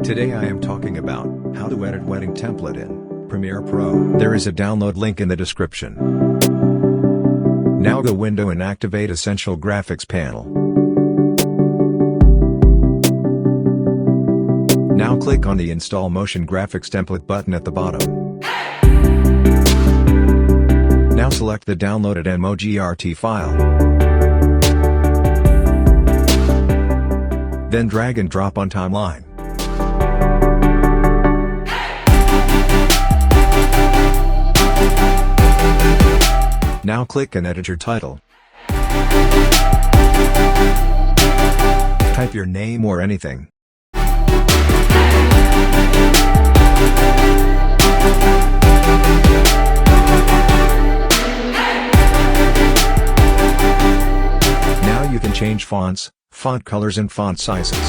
Today I am talking about how to edit wedding template in Premiere Pro. There is a download link in the description. Now go window and activate Essential Graphics panel. Now click on the Install Motion Graphics Template button at the bottom. Now select the downloaded MOGRT file. Then drag and drop on timeline. Now click and edit your title. Type your name or anything. Now you can change fonts, font colors and font sizes.